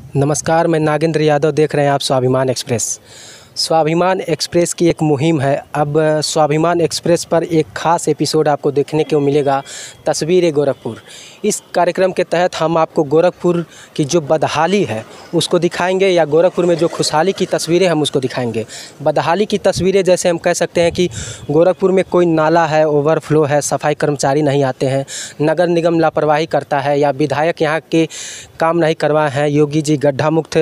नमस्कार, मैं नागेंद्र यादव। देख रहे हैं आप स्वाभिमान एक्सप्रेस। स्वाभिमान एक्सप्रेस की एक मुहिम है। अब स्वाभिमान एक्सप्रेस पर एक ख़ास एपिसोड आपको देखने को मिलेगा, तस्वीरें गोरखपुर। इस कार्यक्रम के तहत हम आपको गोरखपुर की जो बदहाली है उसको दिखाएंगे, या गोरखपुर में जो खुशहाली की तस्वीरें हम उसको दिखाएंगे। बदहाली की तस्वीरें जैसे हम कह सकते हैं कि गोरखपुर में कोई नाला है, ओवरफ्लो है, सफाई कर्मचारी नहीं आते हैं, नगर निगम लापरवाही करता है, या विधायक यहाँ के काम नहीं करवाए हैं। योगी जी गड्ढा मुक्त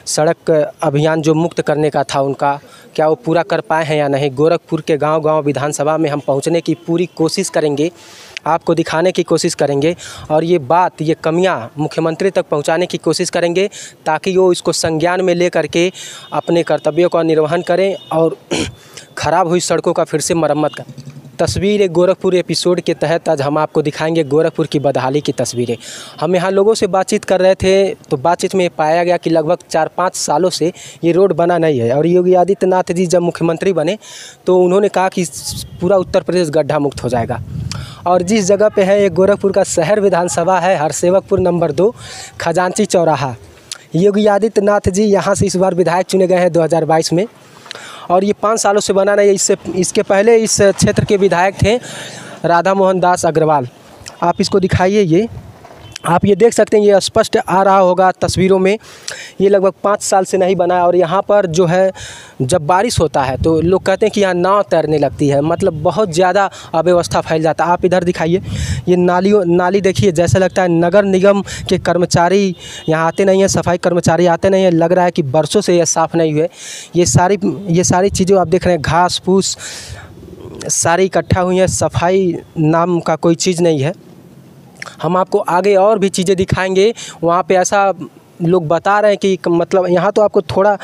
सड़क अभियान जो मुक्त करने का था उनका, क्या वो पूरा कर पाए हैं या नहीं। गोरखपुर के गांव-गांव विधानसभा में हम पहुंचने की पूरी कोशिश करेंगे, आपको दिखाने की कोशिश करेंगे, और ये बात, ये कमियां मुख्यमंत्री तक पहुंचाने की कोशिश करेंगे, ताकि वो इसको संज्ञान में ले करके अपने कर्तव्यों का निर्वहन करें और ख़राब हुई सड़कों का फिर से मरम्मत करें। तस्वीरें गोरखपुर एपिसोड के तहत आज हम आपको दिखाएंगे गोरखपुर की बदहाली की तस्वीरें। हम यहाँ लोगों से बातचीत कर रहे थे, तो बातचीत में पाया गया कि लगभग 4-5 सालों से ये रोड बना नहीं है। और योगी आदित्यनाथ जी जब मुख्यमंत्री बने तो उन्होंने कहा कि पूरा उत्तर प्रदेश गड्ढा मुक्त हो जाएगा। और जिस जगह पे है, ये गोरखपुर का शहर विधानसभा है, हरसेवकपुर नंबर 2, खजांची चौराहा। योगी आदित्यनाथ जी यहाँ से इस बार विधायक चुने गए हैं 2022 में, और ये 5 सालों से बना नहीं है। इसके पहले इस क्षेत्र के विधायक थे राधा मोहन दास अग्रवाल। आप इसको दिखाइए, आप ये देख सकते हैं, ये स्पष्ट आ रहा होगा तस्वीरों में। ये लगभग 5 साल से नहीं बना है। और यहाँ पर जो है, जब बारिश होता है तो लोग कहते हैं कि यहाँ नाव तैरने लगती है, मतलब बहुत ज़्यादा अव्यवस्था फैल जाता है। आप इधर दिखाइए, ये नाली देखिए, जैसा लगता है नगर निगम के कर्मचारी यहाँ आते नहीं हैं, सफाई कर्मचारी आते नहीं हैं। लग रहा है कि बरसों से ये साफ़ नहीं हुए। ये सारी चीज़ें आप देख रहे हैं, घास फूस सारी इकट्ठा हुई हैं, सफाई नाम का कोई चीज़ नहीं है। हम आपको आगे और भी चीज़ें दिखाएंगे। वहाँ पे ऐसा लोग बता रहे हैं कि मतलब यहाँ तो आपको थोड़ा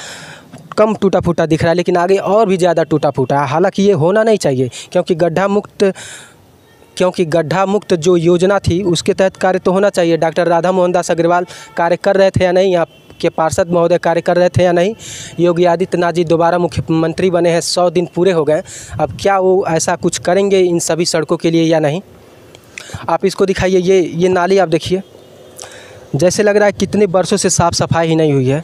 कम टूटा फूटा दिख रहा है, लेकिन आगे और भी ज़्यादा टूटा फूटा है। हालांकि ये होना नहीं चाहिए, क्योंकि गड्ढा मुक्त जो योजना थी उसके तहत कार्य तो होना चाहिए। डॉक्टर राधा मोहन दास अग्रवाल कार्य कर रहे थे या नहीं, यहाँ के पार्षद महोदय कार्य कर रहे थे या नहीं। योगी आदित्यनाथ जी दोबारा मुख्यमंत्री बने हैं, 100 दिन पूरे हो गए। अब क्या वो ऐसा कुछ करेंगे इन सभी सड़कों के लिए या नहीं। आप इसको दिखाइए, ये नाली आप देखिए, जैसे लग रहा है कितने वर्षों से साफ़ सफाई ही नहीं हुई है।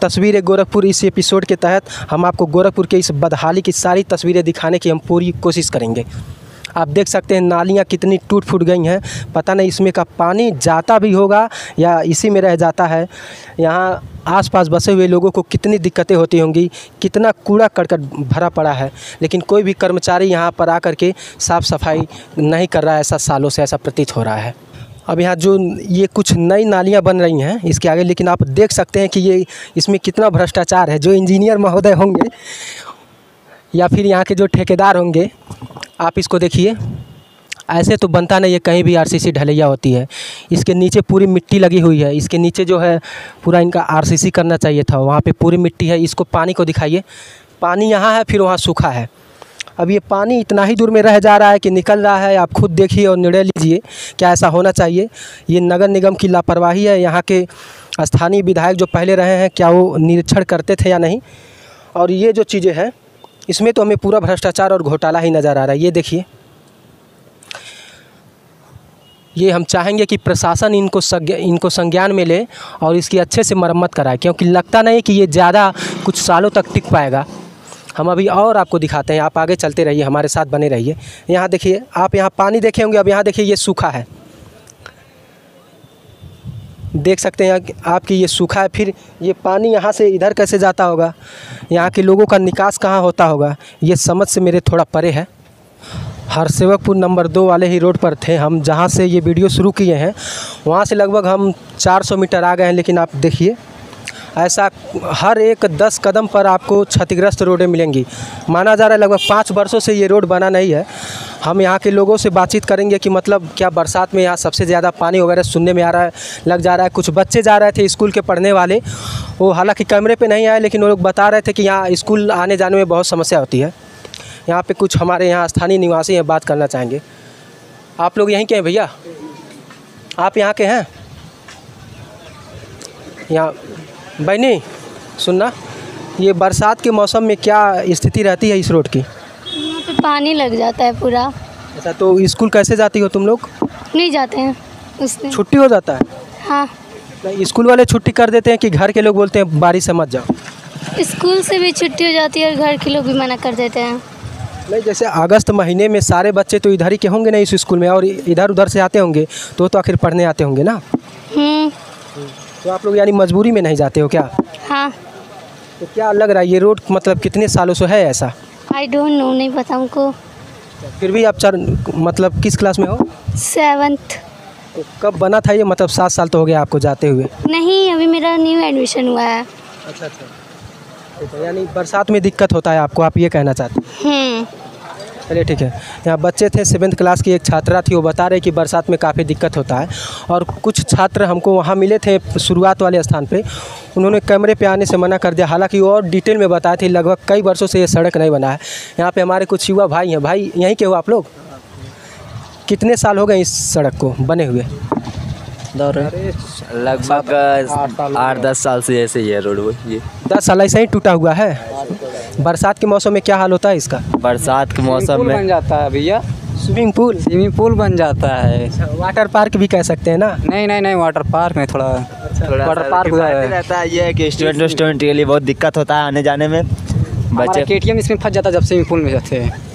तस्वीरें गोरखपुर इस एपिसोड के तहत हम आपको गोरखपुर के इस बदहाली की सारी तस्वीरें दिखाने की हम पूरी कोशिश करेंगे। आप देख सकते हैं नालियाँ कितनी टूट फूट गई हैं। पता नहीं इसमें का पानी जाता भी होगा या इसी में रह जाता है। यहाँ आसपास बसे हुए लोगों को कितनी दिक्कतें होती होंगी, कितना कूड़ा करकट भरा पड़ा है, लेकिन कोई भी कर्मचारी यहाँ पर आकर के साफ़ सफाई नहीं कर रहा है। ऐसा सालों से ऐसा प्रतीत हो रहा है। अब यहाँ जो ये कुछ नई नालियाँ बन रही हैं इसके आगे, लेकिन आप देख सकते हैं कि ये इसमें कितना भ्रष्टाचार है। जो इंजीनियर महोदय होंगे या फिर यहाँ के जो ठेकेदार होंगे, आप इसको देखिए, ऐसे तो बनता नहीं है। कहीं भी आरसीसी ढलैया होती है, इसके नीचे पूरी मिट्टी लगी हुई है। इसके नीचे जो है पूरा इनका आरसीसी करना चाहिए था, वहाँ पे पूरी मिट्टी है। इसको पानी को दिखाइए, पानी यहाँ है, फिर वहाँ सूखा है। अब ये पानी इतना ही दूर में रह जा रहा है कि निकल रहा है। आप खुद देखिए और निर्णय लीजिए, क्या ऐसा होना चाहिए। ये नगर निगम की लापरवाही है। यहाँ के स्थानीय विधायक जो पहले रहे हैं, क्या वो निरीक्षण करते थे या नहीं। और ये जो चीज़ें हैं, इसमें तो हमें पूरा भ्रष्टाचार और घोटाला ही नज़र आ रहा है। ये देखिए, ये हम चाहेंगे कि प्रशासन इनको संज्ञान में ले और इसकी अच्छे से मरम्मत कराए, क्योंकि लगता नहीं कि ये ज़्यादा कुछ सालों तक टिक पाएगा। हम अभी और आपको दिखाते हैं, आप आगे चलते रहिए, हमारे साथ बने रहिए। यहाँ देखिए, आप यहाँ पानी देखे होंगे, अब यहाँ देखिए ये सूखा है। देख सकते हैं आप कि ये सूखा है, फिर ये पानी यहाँ से इधर कैसे जाता होगा, यहाँ के लोगों का निकास कहाँ होता होगा, ये समझ से मेरे थोड़ा परे है। हरसेवकपुर नंबर 2 वाले ही रोड पर थे हम, जहाँ से ये वीडियो शुरू किए हैं। वहाँ से लगभग हम 400 मीटर आ गए हैं, लेकिन आप देखिए, ऐसा हर एक 10 कदम पर आपको क्षतिग्रस्त रोडें मिलेंगी। माना जा रहा है लगभग 5 वर्षों से ये रोड बना नहीं है। हम यहाँ के लोगों से बातचीत करेंगे कि मतलब क्या बरसात में यहाँ सबसे ज़्यादा पानी वगैरह सुनने में आ रहा है, लग जा रहा है। कुछ बच्चे जा रहे थे स्कूल के पढ़ने वाले, वो हालांकि कैमरे पे नहीं आए, लेकिन वो लोग बता रहे थे कि यहाँ स्कूल आने जाने में बहुत समस्या होती है। यहाँ पे कुछ हमारे यहाँ स्थानीय निवासी हैं, बात करना चाहेंगे। आप लोग यहीं के हैं भैया? आप यहाँ के हैं? यहाँ बहनी सुनना, ये बरसात के मौसम में क्या स्थिति रहती है इस रोड की? यहाँ पे पानी लग जाता है पूरा। अच्छा, तो स्कूल कैसे जाती हो तुम लोग? नहीं जाते हैं उसमें। छुट्टी हो जाता है? हाँ। नहीं, स्कूल वाले छुट्टी कर देते हैं कि घर के लोग बोलते हैं बारिश से मत जाओ? स्कूल से भी छुट्टी हो जाती है और घर के लोग भी मना कर देते हैं। नहीं, जैसे अगस्त महीने में सारे बच्चे तो इधर ही के होंगे ना इस स्कूल में, और इधर उधर से आते होंगे, तो आखिर पढ़ने आते होंगे ना। तो आप लोग यानी मजबूरी में नहीं जाते हो क्या? हाँ। तो क्या लग रहा है ये रोड मतलब कितने सालों से है ऐसा? आई डोंट नो, नहीं पता हमको। फिर भी आप मतलब किस क्लास में हो? 7th। तो कब बना था ये, मतलब 7 साल तो हो गया आपको जाते हुए? नहीं, अभी मेरा न्यू एडमिशन हुआ है। अच्छा अच्छा। तो यानी बरसात में दिक्कत होता है आपको, आप ये कहना चाहते हैं? चलिए ठीक है। यहाँ बच्चे थे 7th क्लास की, एक छात्रा थी, वो बता रहे कि बरसात में काफ़ी दिक्कत होता है। और कुछ छात्र हमको वहाँ मिले थे शुरुआत वाले स्थान पे, उन्होंने कैमरे पे आने से मना कर दिया, हालांकि वो और डिटेल में बताए थे। लगभग कई वर्षों से ये सड़क नहीं बना है। यहाँ पे हमारे कुछ युवा भाई हैं। भाई यहीं के हो आप लोग? कितने साल हो गए इस सड़क को बने हुए? लगभग 8-10 साल से ऐसे ही है रोड। वो ये 10 साल ऐसे ही टूटा हुआ है। बरसात के मौसम में क्या हाल होता है इसका? बरसात के मौसम में बन जाता है भैया, स्विमिंग पूल बन जाता है। वाटर पार्क भी कह सकते हैं ना? नहीं, वाटर पार्क में थोड़ा वाटर पार्क रहता है। ये है कि स्टूडेंट के लिए बहुत दिक्कत होता है आने जाने में। बच्चे KTM इसमें फंस जाता है जब स्विमिंग पूल में जाते हैं।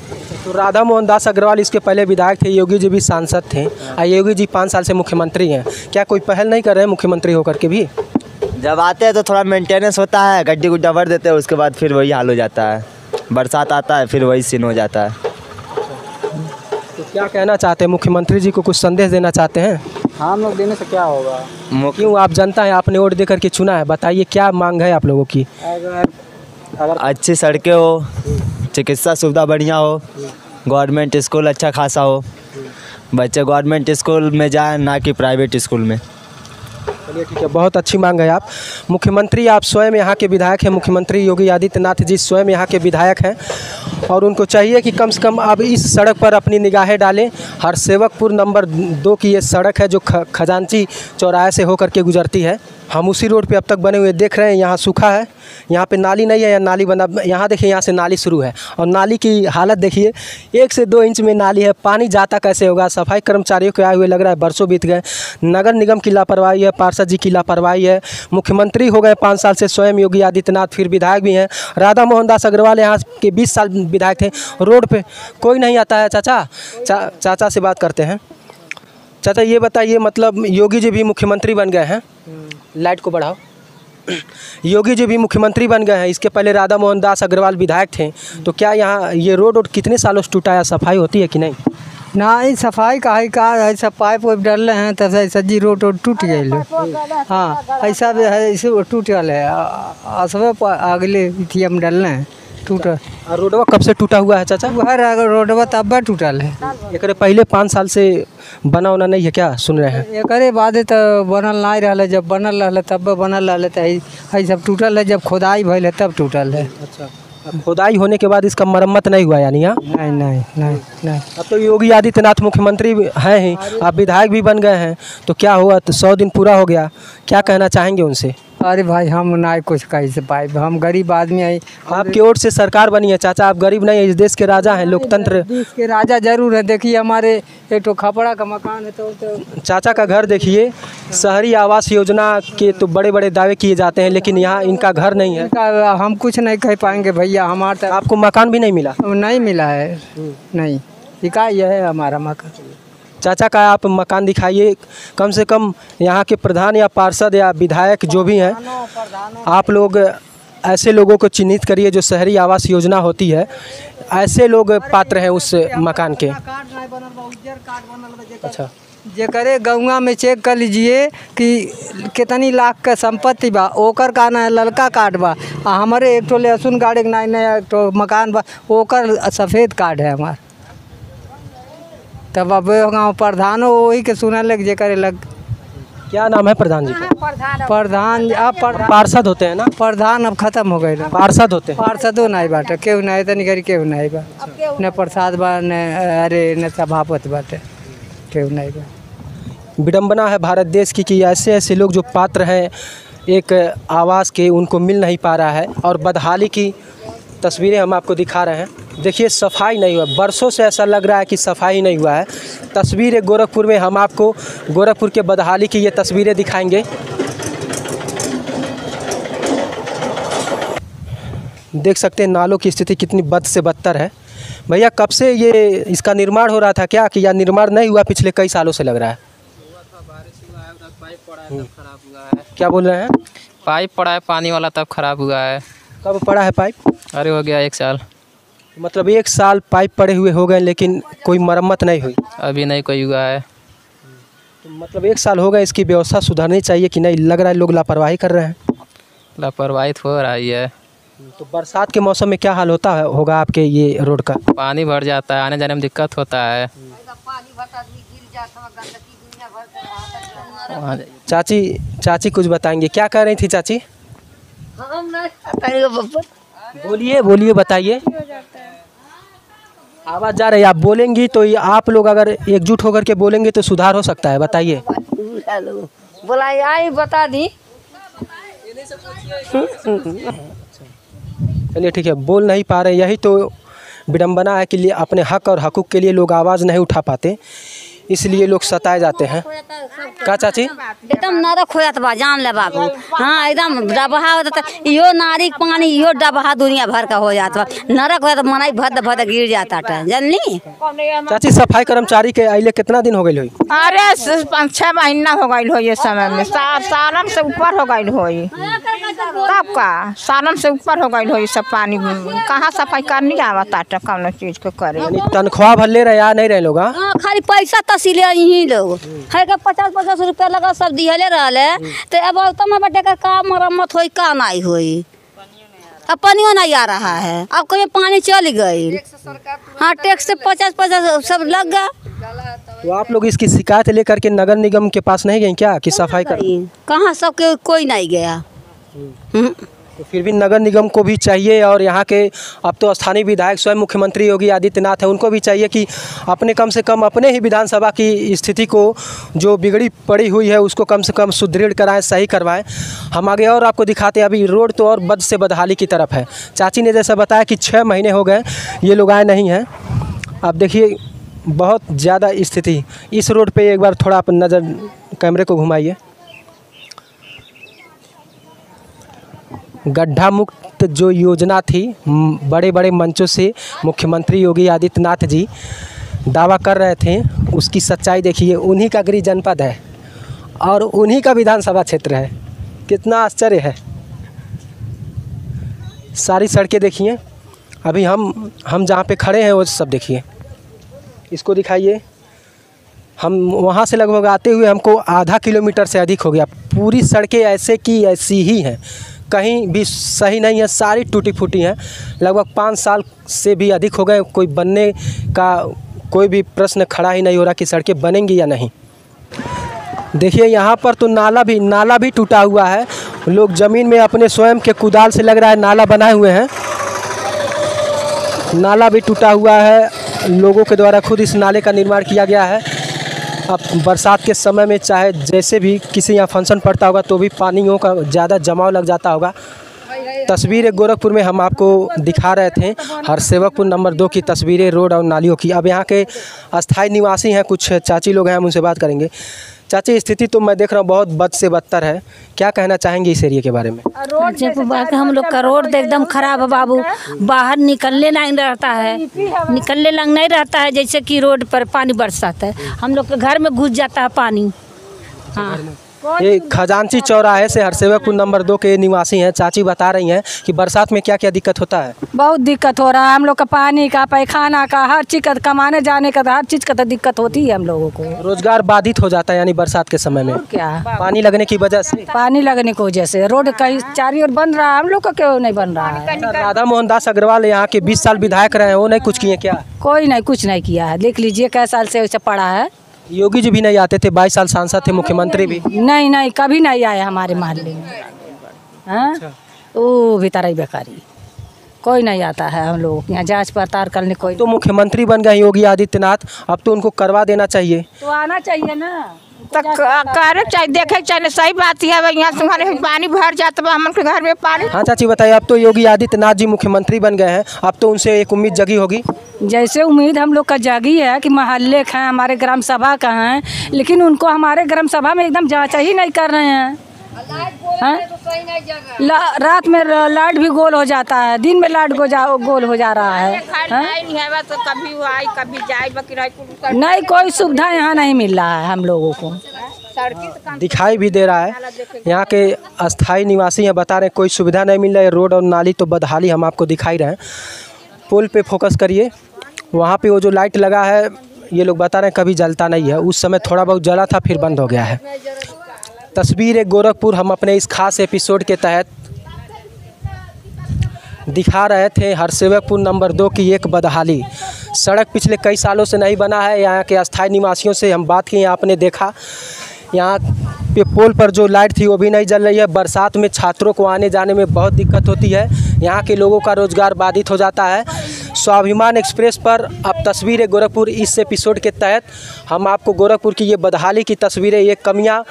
तो राधा मोहन दास अग्रवाल इसके पहले विधायक थे, योगी जी भी सांसद थे, योगी जी 5 साल से मुख्यमंत्री हैं। क्या कोई पहल नहीं कर रहे हैं मुख्यमंत्री होकर के भी? जब आते हैं तो थोड़ा मेंटेनेंस होता है, गड्ढे गुड्ढा भर देते हैं, उसके बाद फिर वही हाल हो जाता है। बरसात आता है फिर वही सीन हो जाता है। तो क्या कहना चाहते हैं, मुख्यमंत्री जी को कुछ संदेश देना चाहते हैं? हम लोग देने से क्या होगा? क्यों, आप जनता है, आपने वोट दे करके चुना है, बताइए क्या मांग है आप लोगों की? अगर अच्छी सड़कें हो, चिकित्सा सुविधा बढ़िया हो, गवर्नमेंट स्कूल अच्छा खासा हो, बच्चे गवर्नमेंट स्कूल में जाएं ना कि प्राइवेट स्कूल में। चलिए ठीक है, बहुत अच्छी मांग है। आप मुख्यमंत्री, आप स्वयं यहाँ के विधायक हैं, मुख्यमंत्री योगी आदित्यनाथ जी स्वयं यहाँ के विधायक हैं, और उनको चाहिए कि कम से कम अब इस सड़क पर अपनी निगाहें डालें। हरसेवकपुर नंबर 2 की ये सड़क है जो खजांची चौराहे से होकर के गुजरती है। हम उसी रोड पे अब तक बने हुए देख रहे हैं। यहाँ सूखा है, यहाँ पे नाली नहीं है, या नाली बना, यहाँ देखिए यहाँ से नाली शुरू है, और नाली की हालत देखिए 1 से 2 इंच में नाली है। पानी जाता कैसे होगा? सफाई कर्मचारियों के आए हुए लग रहा है बरसों बीत गए। नगर निगम की लापरवाही है, पार्षद जी की लापरवाही है। मुख्यमंत्री हो गए 5 साल से स्वयं योगी आदित्यनाथ, फिर विधायक भी हैं। राधा मोहन दास अग्रवाल यहाँ के 20 साल विधायक थे। रोड पे कोई नहीं आता है। चाचा से बात करते हैं। चाचा ये बताइए, मतलब योगी जी भी मुख्यमंत्री बन गए हैं, लाइट को बढ़ाओ। योगी जी भी मुख्यमंत्री बन गए हैं, इसके पहले राधा मोहन दास अग्रवाल विधायक थे, तो क्या यहाँ ये रोड कितने सालों से टूटा है? सफाई होती है कि नहीं? नहीं, सफाई का है, सब पाइप वाइप डाल रहे हैं, तब से सज्जी रोड टूट गई। हाँ, ऐसा भी है, इसे टूट गल है। सब अगले हम डालने हैं टूटा। और रोडवा कब से टूटा हुआ है चाचा? वह रोडवा तब टूटल है। एक पहले 5 साल से बना होना नहीं है क्या, सुन रहे हैं? एक बाद तो बनल नहीं रहा, जब बनल रहा तब बनल रहा, तो सब टूटल है। जब खोदाई भइल है तब टूटल है। अच्छा, अब खोदाई होने के बाद इसका मरम्मत नहीं हुआ यानी? हाँ, नहीं। अब तो योगी आदित्यनाथ मुख्यमंत्री हैं ही, आप विधायक भी बन गए हैं, तो क्या हुआ? तो 100 दिन पूरा हो गया, क्या कहना चाहेंगे उनसे? अरे भाई, हम ना कुछ कह से पाए, हम गरीब आदमी है। आपकी ओर से सरकार बनी है चाचा, आप गरीब नहीं है, इस देश के राजा हैं, लोकतंत्र देश के राजा जरूर है। देखिए हमारे एक तो खपड़ा का मकान है, तो चाचा का घर देखिए। शहरी आवास योजना के तो बड़े बड़े दावे किए जाते हैं, लेकिन यहाँ इनका घर नहीं है। हम कुछ नहीं कह पाएंगे भैया। हमारा तो आपको मकान भी नहीं मिला? नहीं मिला है, नहीं। इकाई है हमारा मकान। चाचा का आप मकान दिखाइए, कम से कम यहाँ के प्रधान या पार्षद या विधायक जो भी हैं, आप लोग ऐसे लोगों को चिन्हित करिए जो शहरी आवास योजना होती है, ऐसे लोग पात्र हैं उस मकान के। अच्छा, जे करे गौवा में चेक कर लीजिए कि कितनी लाख का संपत्ति बा, ओकर का ना ललका कार्ड बा। हमारे एक तो लहसुन कार्ड, एक नया एक तो मकान बा, ओकर सफ़ेद कार्ड है हमार। तब अब गाँव प्रधान वही के सुना लग जे करे लग। क्या नाम है प्रधान जी का? प्रधान अब पार्षद होते हैं ना? प्रधान अब खत्म हो गए। पार्षद होते हैं? पार्षदों नहीं बाटे, केहू नहीं तनी करी, केहू नहीं बा, न प्रसाद बा, न अरे न सभापति बाटे, केहू नहीं बा। विडम्बना है भारत देश की कि ऐसे ऐसे लोग जो पात्र हैं एक आवास के, उनको मिल नहीं पा रहा है। और बदहाली की तस्वीरें हम आपको दिखा रहे हैं। देखिए, सफाई नहीं हुआ, बरसों से ऐसा लग रहा है कि सफाई नहीं हुआ है। तस्वीर है गोरखपुर में, हम आपको गोरखपुर के बदहाली की ये तस्वीरें दिखाएंगे। देख सकते हैं नालों की स्थिति कितनी बद से बदतर है। भैया कब से ये इसका निर्माण हो रहा था क्या, कि या निर्माण नहीं हुआ पिछले कई सालों से लग रहा है? क्या बोल रहे हैं? पाइप पड़ा है पानी वाला तब खराब हुआ है। कब पड़ा है पाइप? अरे हो गया 1 साल। मतलब 1 साल पाइप पड़े हुए हो गए लेकिन कोई मरम्मत नहीं हुई? अभी नहीं कोई हुआ है। तो मतलब 1 साल हो गए, इसकी व्यवस्था सुधारनी चाहिए कि नहीं? लग रहा है लोग लापरवाही कर रहे हैं। लापरवाही हो रही है। तो बरसात के मौसम में क्या हाल होता है होगा आपके ये रोड का? पानी भर जाता है, आने जाने में दिक्कत होता है। चाची कुछ बताएंगे, क्या कह रही थी चाची? बोलिए बताइए। आवाज़ जा रही है, आप बोलेंगी तो ये आप लोग अगर एकजुट होकर के बोलेंगे तो सुधार हो सकता है। बताइए। बोला आई बता दी। चलिए ठीक है, बोल नहीं पा रहे, यही तो विडम्बना है कि अपने हक और हकूक़ के लिए लोग आवाज़ नहीं उठा पाते, इसलिए लोग सताए जाते हैं। का चाची? एकदम नरक हो जाता बा, जान ले बाबू। हाँ एकदम डबहा होता, इहो नारी पानी इहो डबहा दुनिया भर का हो जाता बा। नरक हो जाता, मनाई भद भद गिर जाता है, जानली। चाची सफाई कर्मचारी के आइले कितना दिन हो गए हुई? अरे 5-6 महीना हो गई हो ये समय में, सालन से ऊपर हो गई हो। तब का सालन से ऊपर हो गई हो, ये सब पानी कहाँ सफाई करनी आवता कौन चीज को करे। तनख्वाह भर ले रहे या नहीं रहे लोग? खाली पैसा तसीले यही लोग है का 50-50 रुपया लगा सब दिहले रहले। तो अब तम बटे का मरम्मत होई का नहीं होई, अब पानियो नहीं आ रहा है। अब कहीं पानी चल गई, हाँ टैक्स से 50-50 सब लग गया। तो आप लोग इसकी शिकायत लेकर के नगर निगम के पास नहीं गए क्या कि सफाई कर? कहाँ सबके कोई नहीं गया। तो फिर भी नगर निगम को भी चाहिए, और यहाँ के अब तो स्थानीय विधायक स्वयं मुख्यमंत्री योगी आदित्यनाथ है, उनको भी चाहिए कि अपने कम से कम अपने ही विधानसभा की स्थिति को जो बिगड़ी पड़ी हुई है उसको कम से कम सुदृढ़ कराएं, सही करवाएं। हम आगे और आपको दिखाते हैं। अभी रोड तो और बद से बदहाली की तरफ है। चाची ने जैसा बताया कि 6 महीने हो गए ये लोग आए नहीं हैं। आप देखिए बहुत ज़्यादा स्थिति इस रोड पर। एक बार थोड़ा आप नज़र कैमरे को घुमाइए। गड्ढा मुक्त जो योजना थी, बड़े बड़े मंचों से मुख्यमंत्री योगी आदित्यनाथ जी दावा कर रहे थे, उसकी सच्चाई देखिए। उन्हीं का गृह जनपद है और उन्हीं का विधानसभा क्षेत्र है। कितना आश्चर्य है। सारी सड़कें देखिए। अभी हम जहाँ पे खड़े हैं वो सब देखिए, इसको दिखाइए। हम वहाँ से लगभग आते हुए हमको आधा किलोमीटर से अधिक हो गया। पूरी सड़कें ऐसे की ऐसी ही हैं, कहीं भी सही नहीं है, सारी टूटी फूटी हैं। लगभग 5 साल से भी अधिक हो गए, कोई बनने का कोई भी प्रश्न खड़ा ही नहीं हो रहा कि सड़कें बनेंगी या नहीं। देखिए यहाँ पर तो नाला भी टूटा हुआ है। लोग ज़मीन में अपने स्वयं के कुदाल से लग रहा है नाला बनाए हुए हैं। नाला भी टूटा हुआ है, लोगों के द्वारा खुद इस नाले का निर्माण किया गया है। अब बरसात के समय में चाहे जैसे भी किसी यहाँ फंक्शन पड़ता होगा तो भी पानियों का ज़्यादा जमाव लग जाता होगा। तस्वीरें गोरखपुर में हम आपको दिखा रहे थे, हरसेवकपुर नंबर 2 की तस्वीरें रोड और नालियों की। अब यहाँ के अस्थाई निवासी हैं, कुछ चाची लोग हैं, हम उनसे बात करेंगे। चाची स्थिति तो मैं देख रहा हूँ बहुत बद से बदतर है, क्या कहना चाहेंगे इस एरिया के बारे में? हम लोग का रोड एकदम खराब है बाबू, बाहर निकलने नहीं रहता है, निकलने लग नहीं रहता है। जैसे कि रोड पर पानी बरसाता है, हम लोग के घर में घुस जाता है पानी। हाँ ये खजांची चौराहे से हरसेवकपुर नंबर 2 के निवासी हैं। चाची बता रही हैं कि बरसात में क्या क्या दिक्कत होता है। बहुत दिक्कत हो रहा है हम लोग का, पानी का, पैखाना का, हर चीज़ का, कमाने जाने का, हर चीज़ का तो दिक्कत होती है हम लोगों को। रोजगार बाधित हो जाता है यानी बरसात के समय में। क्या पानी लगने की वजह से? पानी लगने की वजह से रोड कहीं चारों ओर बन रहा है, हम लोग का क्यों नहीं बन रहा है? राधा मोहन दास अग्रवाल यहाँ के 20 साल विधायक रहे हैं, वो नहीं कुछ किए क्या? कोई नहीं, कुछ नहीं किया है। देख लीजिए कई साल से वैसे पड़ा है। योगी जी भी नहीं आते थे, 22 साल सांसद थे, मुख्यमंत्री भी नहीं कभी नहीं आए हमारे मोहल्ले में। हाँ वो भी तरह बेकारी, कोई नहीं आता है हम लोग यहाँ जांच पड़ताल करने। कोई तो मुख्यमंत्री बन गए योगी आदित्यनाथ, अब तो उनको करवा देना चाहिए। तो आना चाहिए ना, तो करे चाहिए, देखे चाहिए। सही बात है, यहाँ से पानी भर जाता है हमारे घर में पानी। हाँ चाची बताइए, अब तो योगी आदित्यनाथ जी मुख्यमंत्री बन गए हैं, अब तो उनसे एक उम्मीद जगी होगी। जैसे उम्मीद हम लोग का जागी है कि मोहल्ले का हैं, हमारे ग्राम सभा का हैं, लेकिन उनको हमारे ग्राम सभा में एकदम जांच ही नहीं कर रहे हैं। हैं? रात में लाइट भी गोल हो जाता है, दिन में लाइट गोल हो जा रहा है, हैं? तो कभी आई कभी जाए नहीं, कोई सुविधा यहाँ नहीं मिल रहा है हम लोगों को। दिखाई भी दे रहा है यहाँ के अस्थाई निवासी हैं, बता रहे हैं कोई सुविधा नहीं मिल रहा है। रोड और नाली तो बदहाली हम आपको दिखाई रहे हैं। पुल पे फोकस करिए, वहाँ पे वो जो लाइट लगा है ये लोग बता रहे हैं कभी जलता नहीं है। उस समय थोड़ा बहुत जला था, फिर बंद हो गया है। तस्वीर एक गोरखपुर हम अपने इस खास एपिसोड के तहत दिखा रहे थे। हरसेवकपुर नंबर 2 की एक बदहाली सड़क पिछले कई सालों से नहीं बना है। यहाँ के अस्थाई निवासियों से हम बात की, आपने देखा यहाँ पे पोल पर जो लाइट थी वो भी नहीं जल रही है। बरसात में छात्रों को आने जाने में बहुत दिक्कत होती है, यहाँ के लोगों का रोज़गार बाधित हो जाता है। स्वाभिमान एक्सप्रेस पर अब तस्वीरें गोरखपुर इस एपिसोड के तहत हम आपको गोरखपुर की ये बदहाली की तस्वीरें, ये कमियाँ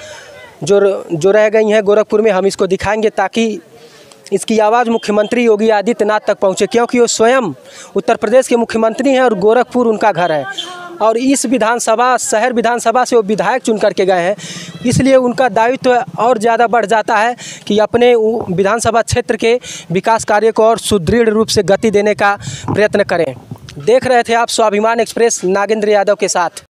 जो रह गई हैं गोरखपुर में, हम इसको दिखाएंगे ताकि इसकी आवाज़ मुख्यमंत्री योगी आदित्यनाथ तक पहुँचे, क्योंकि वो स्वयं उत्तर प्रदेश के मुख्यमंत्री हैं और गोरखपुर उनका घर है। और इस विधानसभा शहर विधानसभा से वो विधायक चुन करके गए हैं, इसलिए उनका दायित्व और ज़्यादा बढ़ जाता है कि अपने विधानसभा क्षेत्र के विकास कार्य को और सुदृढ़ रूप से गति देने का प्रयत्न करें। देख रहे थे आप स्वाभिमान एक्सप्रेस नागेंद्र यादव के साथ।